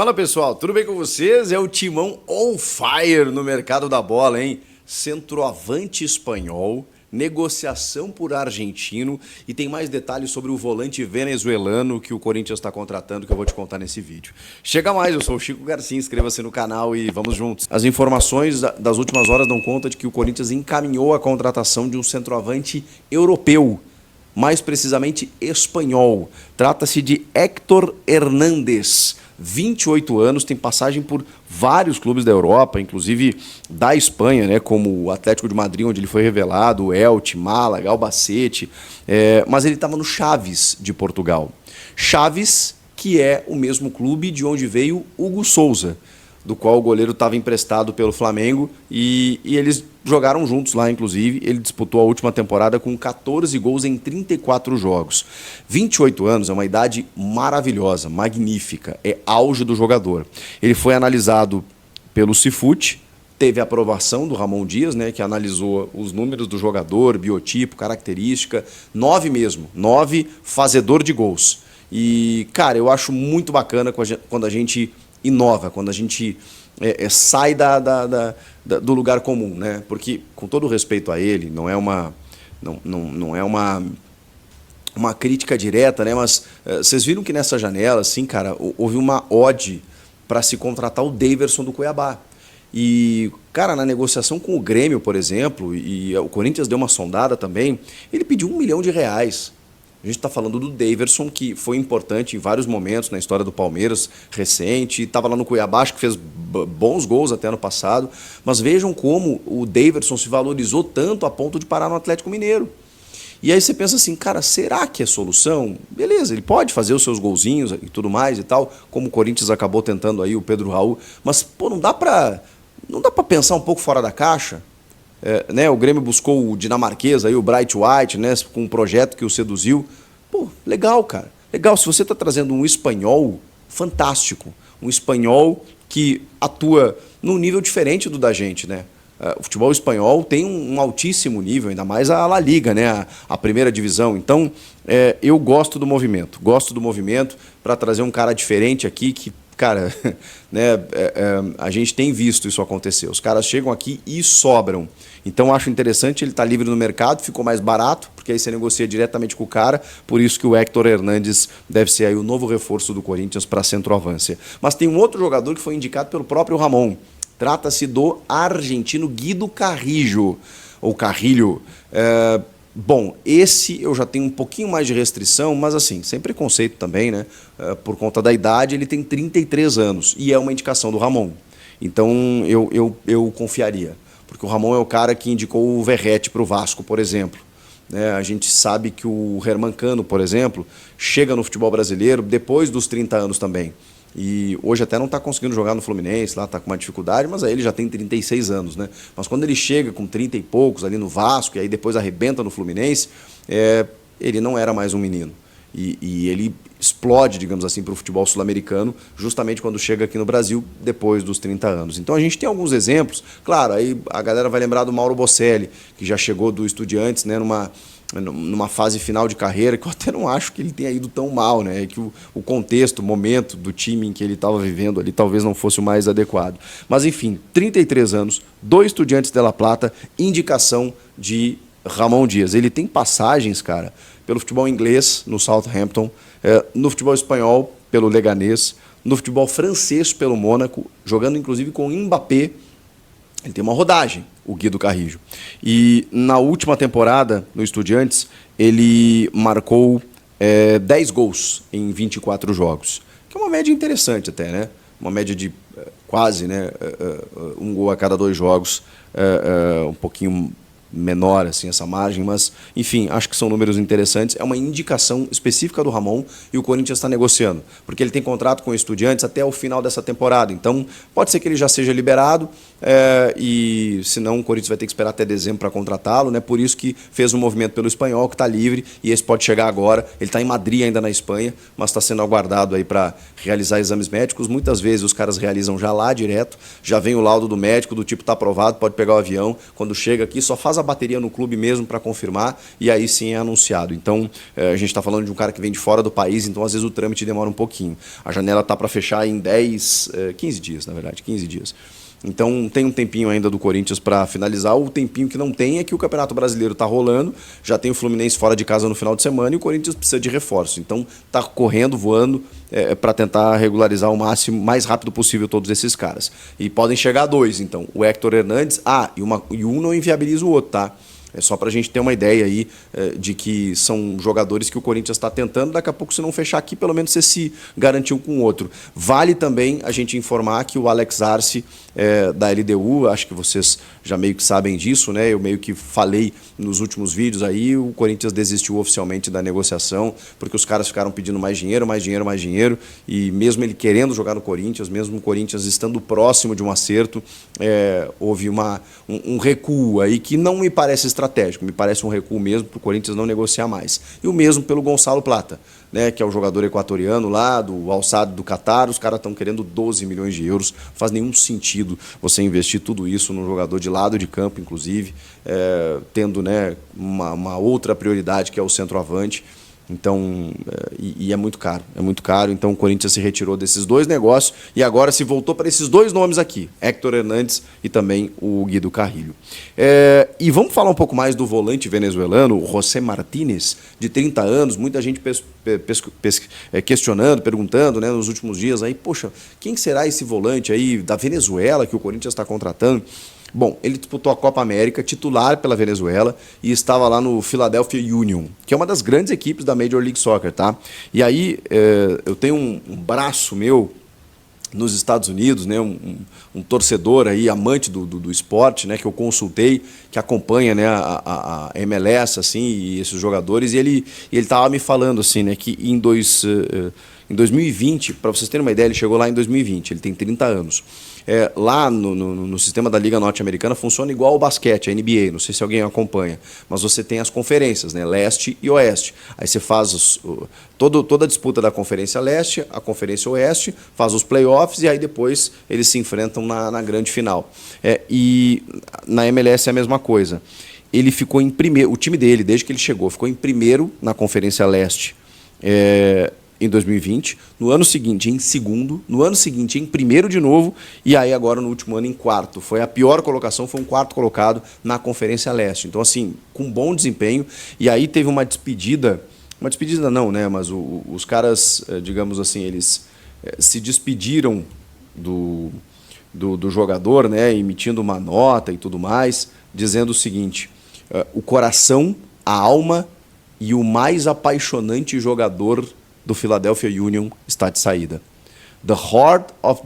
Fala pessoal, tudo bem com vocês? É o Timão on fire no mercado da bola, hein? Centroavante espanhol, negociação por argentino e tem mais detalhes sobre o volante venezuelano que o Corinthians está contratando que eu vou te contar nesse vídeo. Chega mais, eu sou o Chico Garcia, inscreva-se no canal e vamos juntos. As informações das últimas horas dão conta de que o Corinthians encaminhou a contratação de um centroavante europeu, mais precisamente espanhol. Trata-se de Héctor Hernández. 28 anos, tem passagem por vários clubes da Europa, inclusive da Espanha, né, como o Atlético de Madrid, onde ele foi revelado, o Elche, Málaga, Albacete, mas ele estava no Chaves de Portugal. Chaves, que é o mesmo clube de onde veio Hugo Souza, do qual o goleiro estava emprestado pelo Flamengo e eles jogaram juntos lá, inclusive. Ele disputou a última temporada com 14 gols em 34 jogos. 28 anos é uma idade maravilhosa, magnífica, é auge do jogador. Ele foi analisado pelo Cifute, teve a aprovação do Ramon Dias, né, que analisou os números do jogador, biotipo, característica, 9 mesmo, 9 fazedor de gols. E, cara, eu acho muito bacana quando a gente inova, quando a gente sai do lugar comum, né? Porque, com todo respeito a ele, não é uma crítica direta, né? Mas vocês viram que nessa janela, assim, cara, houve uma ode para se contratar o Daverson do Cuiabá. E, cara, na negociação com o Grêmio, por exemplo, e o Corinthians deu uma sondada também, ele pediu R$1 milhão. A gente está falando do Daverson, que foi importante em vários momentos na história do Palmeiras, recente, estava lá no Cuiabá, acho que fez bons gols até ano passado, mas vejam como o Daverson se valorizou tanto a ponto de parar no Atlético Mineiro. E aí você pensa assim, cara, será que é solução? Beleza, ele pode fazer os seus golzinhos e tudo mais e tal, como o Corinthians acabou tentando aí, o Pedro Raul, mas, pô, não dá para pensar um pouco fora da caixa? Né, o Grêmio buscou o dinamarquês, aí, o Bright White, né, com um projeto que o seduziu. Pô, legal, cara. Legal, se você está trazendo um espanhol, fantástico. Um espanhol que atua num nível diferente do da gente, né? O futebol espanhol tem um altíssimo nível, ainda mais a La Liga, né, a primeira divisão. Então, eu gosto do movimento para trazer um cara diferente aqui que, cara, né, a gente tem visto isso acontecer. Os caras chegam aqui e sobram. Então, acho interessante, ele está livre no mercado, ficou mais barato, porque aí você negocia diretamente com o cara, por isso que o Héctor Hernández deve ser aí o novo reforço do Corinthians para a centroavância. Mas tem um outro jogador que foi indicado pelo próprio Ramon. Trata-se do argentino Guido Carrillo, ou Carrilho. Bom, esse eu já tenho um pouquinho mais de restrição, mas assim, sem preconceito também, né? Por conta da idade, ele tem 33 anos e é uma indicação do Ramon. Então eu confiaria, porque o Ramon é o cara que indicou o Verratti para o Vasco, por exemplo. A gente sabe que o Herman Cano, por exemplo, chega no futebol brasileiro depois dos 30 anos também. E hoje até não está conseguindo jogar no Fluminense, lá está com uma dificuldade, mas aí ele já tem 36 anos, né? Mas quando ele chega com 30 e poucos ali no Vasco, e aí depois arrebenta no Fluminense, ele não era mais um menino. E ele explode, digamos assim, para o futebol sul-americano, justamente quando chega aqui no Brasil, depois dos 30 anos. Então a gente tem alguns exemplos, claro, aí a galera vai lembrar do Mauro Bocelli, que já chegou do Estudiantes, né, numa fase final de carreira, que eu até não acho que ele tenha ido tão mal, né? Que o contexto, o momento do time em que ele estava vivendo ali talvez não fosse o mais adequado. Mas enfim, 33 anos, do Estudiantes de La Plata, indicação de Ramon Dias. Ele tem passagens, cara, pelo futebol inglês, no Southampton, no futebol espanhol, pelo Leganés, no futebol francês, pelo Mônaco, jogando inclusive com o Mbappé. Ele tem uma rodagem, o Guido Carrillo. E na última temporada, no Estudiantes, ele marcou 10 gols em 24 jogos. Que é uma média interessante até, né? Uma média de quase, né, um gol a cada 2 jogos. Um pouquinho menor assim essa margem, mas enfim, acho que são números interessantes. É uma indicação específica do Ramon e o Corinthians está negociando, porque ele tem contrato com o Estudiantes até o final dessa temporada, então pode ser que ele já seja liberado e senão o Corinthians vai ter que esperar até dezembro para contratá-lo, né? Por isso que fez um movimento pelo espanhol, que está livre, e esse pode chegar agora. Ele está em Madrid ainda na Espanha, mas está sendo aguardado aí para realizar exames médicos. Muitas vezes os caras realizam já lá direto, já vem o laudo do médico, do tipo está aprovado, pode pegar o avião, quando chega aqui só faz a bateria no clube mesmo para confirmar e aí sim é anunciado. Então, a gente está falando de um cara que vem de fora do país, então às vezes o trâmite demora um pouquinho. A janela tá para fechar em 15 dias, na verdade, 15 dias. Então tem um tempinho ainda do Corinthians para finalizar. O tempinho que não tem é que o Campeonato Brasileiro está rolando, já tem o Fluminense fora de casa no final de semana e o Corinthians precisa de reforço. Então tá correndo, voando para tentar regularizar o máximo, mais rápido possível todos esses caras. E podem chegar a dois, então. O Héctor Hernandes, e um não inviabiliza o outro, tá? É só para a gente ter uma ideia aí de que são jogadores que o Corinthians está tentando. Daqui a pouco, se não fechar aqui, pelo menos você se garantiu com o outro. Vale também a gente informar que o Alex Arce, da LDU, acho que vocês já meio que sabem disso, né? Eu meio que falei nos últimos vídeos aí, o Corinthians desistiu oficialmente da negociação, porque os caras ficaram pedindo mais dinheiro, mais dinheiro, mais dinheiro, e mesmo ele querendo jogar no Corinthians, mesmo o Corinthians estando próximo de um acerto, houve um recuo aí que não me parece estratégico, me parece um recuo mesmo para o Corinthians não negociar mais. E o mesmo pelo Gonçalo Plata, né, que é o jogador equatoriano lá, do Al Sadd do Catar. Os caras estão querendo 12 milhões de euros. Faz nenhum sentido você investir tudo isso num jogador de lado de campo, inclusive, tendo, né, uma outra prioridade que é o centroavante. Então, é muito caro. Então o Corinthians se retirou desses dois negócios e agora se voltou para esses dois nomes aqui, Héctor Hernandes e também o Guido Carrilho. E vamos falar um pouco mais do volante venezuelano, o José Martínez, de 30 anos, muita gente questionando, perguntando, né, nos últimos dias, aí, poxa, quem será esse volante aí da Venezuela que o Corinthians está contratando? Bom, ele disputou a Copa América, titular pela Venezuela, e estava lá no Philadelphia Union, que é uma das grandes equipes da Major League Soccer, tá? E aí eu tenho um braço meu nos Estados Unidos, né, um torcedor aí, amante do esporte, né, que eu consultei, que acompanha, né, a MLS, assim, e esses jogadores, e ele estava me falando assim, né, que em 2020, para vocês terem uma ideia, ele chegou lá em 2020, ele tem 30 anos. Lá no sistema da Liga Norte-Americana funciona igual ao basquete, a NBA, não sei se alguém acompanha, mas você tem as conferências, né, leste e oeste. Aí você faz toda a disputa da Conferência Leste, a Conferência Oeste, faz os playoffs e aí depois eles se enfrentam na grande final. E na MLS é a mesma coisa. Ele ficou em primeiro, o time dele, desde que ele chegou, ficou em primeiro na Conferência Leste em 2020, no ano seguinte em segundo, no ano seguinte em primeiro de novo, e aí agora no último ano em quarto. Foi a pior colocação, foi um quarto colocado na Conferência Leste. Então, assim, com bom desempenho, e aí teve uma despedida não, né, mas os caras, digamos assim, eles se despediram do jogador, né, emitindo uma nota e tudo mais, dizendo o seguinte: o coração, a alma e o mais apaixonante jogador do Philadelphia Union está de saída. The heart of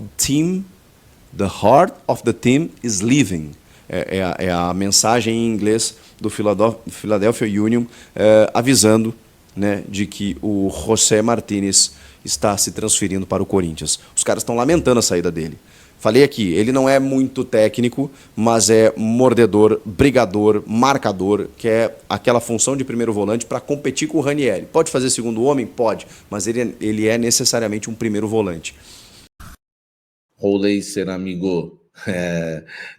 the team is leaving. É a mensagem em inglês do Philadelphia Union, avisando, né, de que o José Martínez está se transferindo para o Corinthians. Os caras estão lamentando a saída dele. Falei aqui, ele não é muito técnico, mas é mordedor, brigador, marcador, que é aquela função de primeiro volante para competir com o Ranieri. Pode fazer segundo homem? Pode, mas ele é necessariamente um primeiro volante. Rolei ser amigo.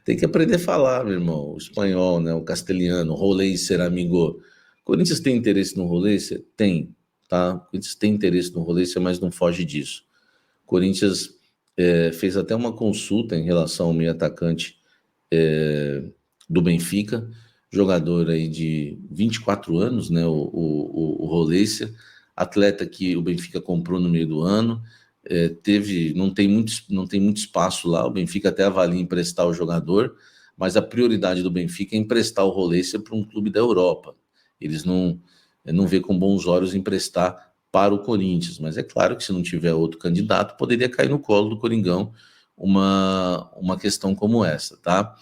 Tem que aprender a falar, meu irmão, o espanhol, né, o castelhano. Rolei ser amigo. Corinthians tem interesse no Roleiser? Tem, tá? Corinthians tem interesse no Roleiser, mas não foge disso. Corinthians fez até uma consulta em relação ao meio atacante do Benfica, jogador aí de 24 anos, né, o Roleiser, atleta que o Benfica comprou no meio do ano, não tem muito espaço lá, o Benfica até avalia emprestar o jogador, mas a prioridade do Benfica é emprestar o Roleiser para um clube da Europa. Eles não vê com bons olhos emprestar para o Corinthians, mas é claro que se não tiver outro candidato, poderia cair no colo do Coringão uma questão como essa, tá?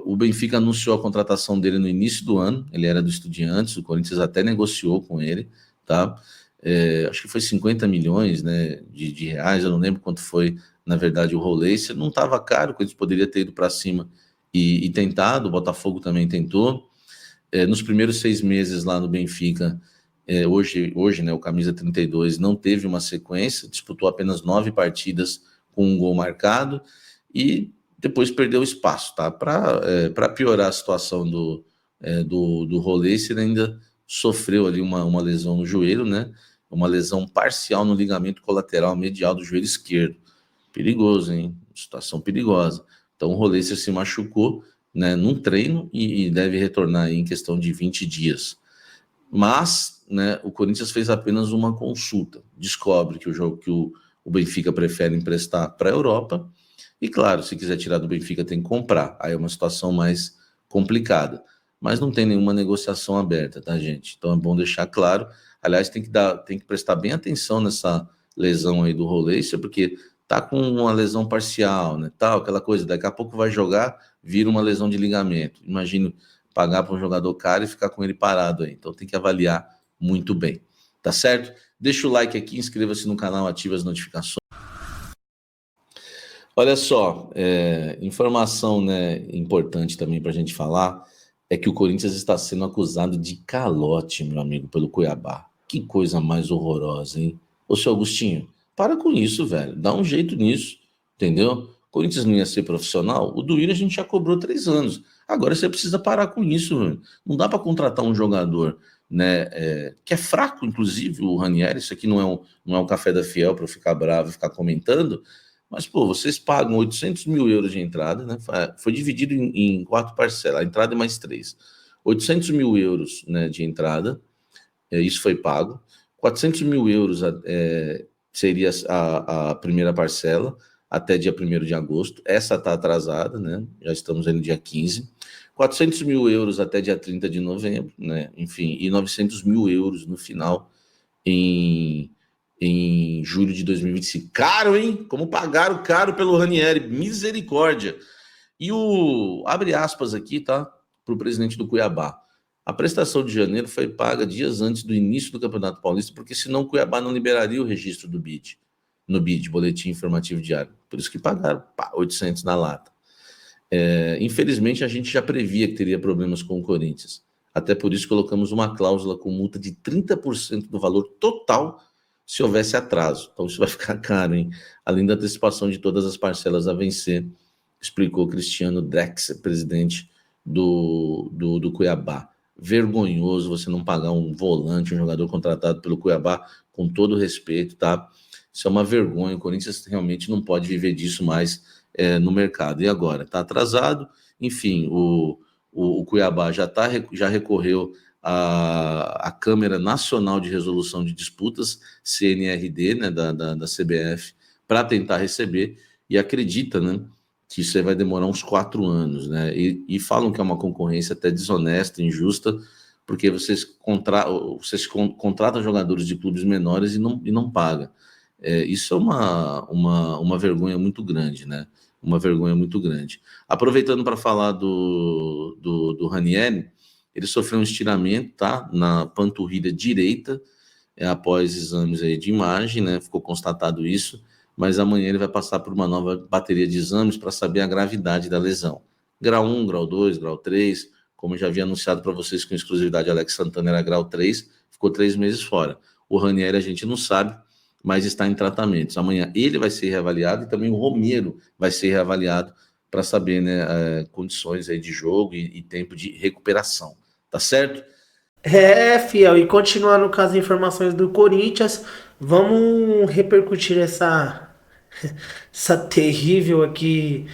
O Benfica anunciou a contratação dele no início do ano, ele era do Estudiantes, o Corinthians até negociou com ele, tá? Acho que foi 50 milhões, né, de reais, eu não lembro quanto foi, na verdade, o Roleiser. Não estava caro, o Corinthians poderia ter ido para cima e tentado, o Botafogo também tentou. Nos primeiros 6 meses lá no Benfica, hoje, né, o camisa 32 não teve uma sequência, disputou apenas 9 partidas com um gol marcado e depois perdeu espaço, tá? Para piorar a situação do do Roleiser ainda sofreu ali uma lesão no joelho, né? Uma lesão parcial no ligamento colateral medial do joelho esquerdo. Perigoso, hein? Situação perigosa. Então o Roleiser se machucou, né, num treino e deve retornar aí em questão de 20 dias. Mas, né, o Corinthians fez apenas uma consulta. Descobre que o jogo que o Benfica prefere emprestar para a Europa. E claro, se quiser tirar do Benfica tem que comprar. Aí é uma situação mais complicada. Mas não tem nenhuma negociação aberta, tá, gente? Então é bom deixar claro. Aliás, tem que prestar bem atenção nessa lesão aí do Roleiser, porque tá com uma lesão parcial, né? Tal, aquela coisa. Daqui a pouco vai jogar, vira uma lesão de ligamento. Imagino pagar para um jogador caro e ficar com ele parado aí. Então tem que avaliar muito bem. Tá certo? Deixa o like aqui, inscreva-se no canal, ative as notificações. Olha só, informação, né, importante também para a gente falar é que o Corinthians está sendo acusado de calote, meu amigo, pelo Cuiabá. Que coisa mais horrorosa, hein? Ô, seu Agostinho, para com isso, velho. Dá um jeito nisso, entendeu? O Corinthians não ia ser profissional. O Duílio a gente já cobrou 3 anos. Agora você precisa parar com isso, velho. Não dá para contratar um jogador, né, que é fraco, inclusive, o Ranieri. Isso aqui não é um café da Fiel para eu ficar bravo e ficar comentando. Mas, pô, vocês pagam 800 mil euros de entrada, né? Foi dividido em 4 parcelas, a entrada é mais 3. 800 mil euros, né, de entrada, isso foi pago. 400 mil euros seria a primeira parcela, até dia 1º de agosto. Essa está atrasada, né? Já estamos no dia 15. 400 mil euros até dia 30 de novembro, né? Enfim, e 900 mil euros no final em julho de 2025. Caro, hein? Como pagaram caro pelo Ranieri. Misericórdia. E abre aspas aqui, tá? Para o presidente do Cuiabá. A prestação de janeiro foi paga dias antes do início do Campeonato Paulista, porque senão o Cuiabá não liberaria o registro do BID, no BID, Boletim Informativo Diário. Por isso que pagaram 800 na lata. Infelizmente, a gente já previa que teria problemas com o Corinthians. Até por isso colocamos uma cláusula com multa de 30% do valor total se houvesse atraso. Então isso vai ficar caro, hein? Além da antecipação de todas as parcelas a vencer, explicou Cristiano Drexler, presidente do Cuiabá. Vergonhoso você não pagar um volante, um jogador contratado pelo Cuiabá, com todo respeito, tá? Isso é uma vergonha, o Corinthians realmente não pode viver disso mais no mercado. E agora? Tá atrasado, enfim, o Cuiabá já recorreu a Câmara Nacional de Resolução de Disputas, CNRD, né, da CBF, para tentar receber, e acredita, né, que isso aí vai demorar uns 4 anos, né, e falam que é uma concorrência até desonesta, injusta, porque vocês contratam jogadores de clubes menores e não pagam. Isso é uma vergonha muito grande, né, uma vergonha muito grande. Aproveitando para falar do Ranieri, ele sofreu um estiramento, tá? Na panturrilha direita, após exames aí de imagem, né? Ficou constatado isso, mas amanhã ele vai passar por uma nova bateria de exames para saber a gravidade da lesão. Grau 1, grau 2, grau 3, como eu já havia anunciado para vocês com exclusividade, Alex Santana era grau 3, ficou 3 meses fora. O Ranieri a gente não sabe, mas está em tratamentos. Amanhã ele vai ser reavaliado e também o Romero vai ser reavaliado para saber, né, condições aí de jogo e tempo de recuperação. Tá certo? Fiel, e continuando com as informações do Corinthians, vamos repercutir essa terrível aqui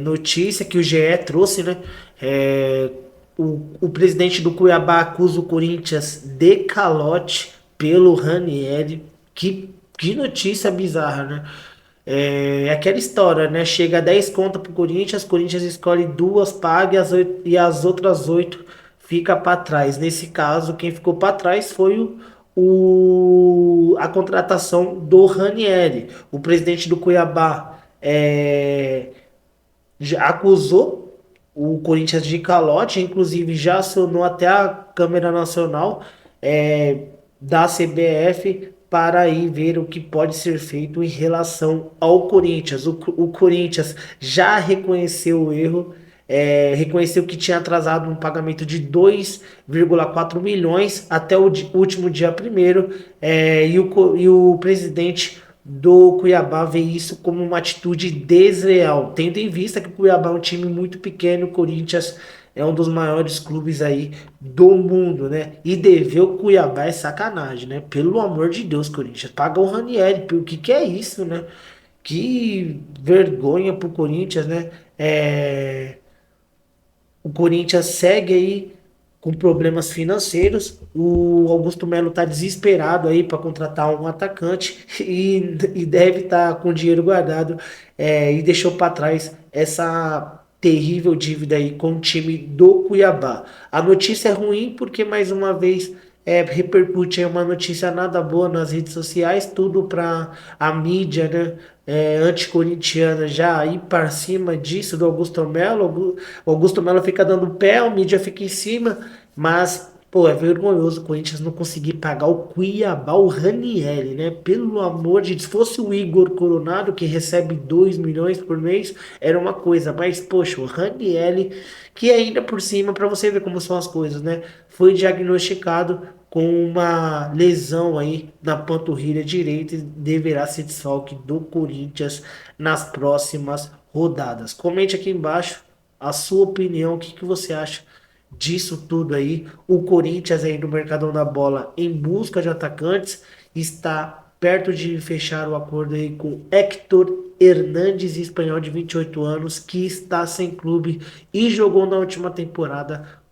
notícia que o GE trouxe, né? O presidente do Cuiabá acusa o Corinthians de calote pelo Ranieri. Que notícia bizarra, né? Aquela história, né? Chega a 10 contas pro Corinthians escolhe 2, paga e as outras 8 fica para trás. Nesse caso, quem ficou para trás foi a contratação do Ranieri. O presidente do Cuiabá já acusou o Corinthians de calote, inclusive já acionou até a Câmara Nacional da CBF para ir ver o que pode ser feito em relação ao Corinthians. O Corinthians já reconheceu o erro, reconheceu que tinha atrasado um pagamento de 2,4 milhões até o último dia 1º, e o presidente do Cuiabá vê isso como uma atitude desleal, tendo em vista que o Cuiabá é um time muito pequeno, o Corinthians é um dos maiores clubes aí do mundo, né? E dever o Cuiabá é sacanagem, né? Pelo amor de Deus, Corinthians, paga o Ranieri, o que que é isso, né? Que vergonha pro Corinthians, né? O Corinthians segue aí com problemas financeiros. O Augusto Melo tá desesperado aí para contratar um atacante e deve estar com dinheiro guardado, e deixou para trás essa terrível dívida aí com o time do Cuiabá. A notícia é ruim porque mais uma vez repercute aí uma notícia nada boa nas redes sociais, tudo para a mídia, né? Anticorintiana já ir para cima disso do Augusto Melo. O Augusto Melo fica dando pé, o mídia fica em cima, mas, pô, é vergonhoso o Corinthians não conseguir pagar o Cuiabá, o Ranieri, né? Pelo amor de Deus, se fosse o Igor Coronado, que recebe 2 milhões por mês, era uma coisa, mas, poxa, o Ranieri, que ainda por cima, para você ver como são as coisas, né? Foi diagnosticado com uma lesão aí na panturrilha direita e deverá ser desfalque do Corinthians nas próximas rodadas. Comente aqui embaixo a sua opinião, o que que você acha disso tudo aí. O Corinthians aí no Mercadão da Bola em busca de atacantes está perto de fechar o acordo aí com Héctor Hernandes, espanhol de 28 anos, que está sem clube e jogou na última temporada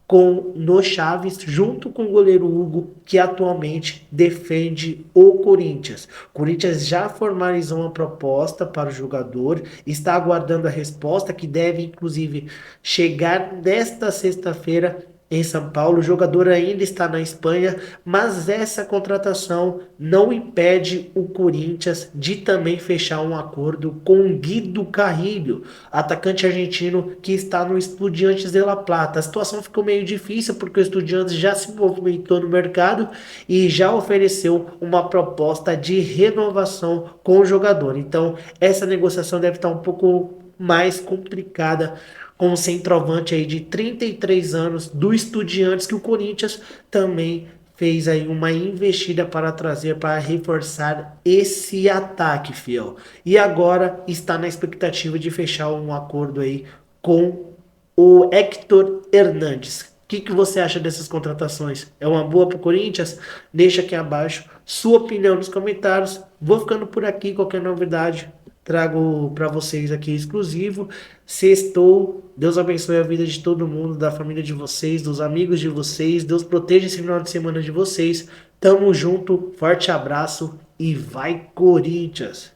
no Chaves, junto com o goleiro Hugo, que atualmente defende o Corinthians. O Corinthians já formalizou uma proposta para o jogador, está aguardando a resposta, que deve inclusive chegar nesta sexta-feira em São Paulo. O jogador ainda está na Espanha, mas essa contratação não impede o Corinthians de também fechar um acordo com Guido Carrilho, atacante argentino que está no Estudiantes de La Plata. A situação ficou meio difícil porque o Estudiantes já se movimentou no mercado e já ofereceu uma proposta de renovação com o jogador. Então, essa negociação deve estar um pouco mais complicada com o centroavante aí de 33 anos do Estudiantes, que o Corinthians também fez aí uma investida para trazer, para reforçar esse ataque, fiel. E agora está na expectativa de fechar um acordo aí com o Héctor Hernandes. O que você acha dessas contratações? É uma boa para o Corinthians? Deixa aqui abaixo sua opinião nos comentários. Vou ficando por aqui. Qualquer novidade trago para vocês aqui exclusivo. Sextou. Deus abençoe a vida de todo mundo, da família de vocês, dos amigos de vocês. Deus proteja esse final de semana de vocês. Tamo junto. Forte abraço e vai Corinthians!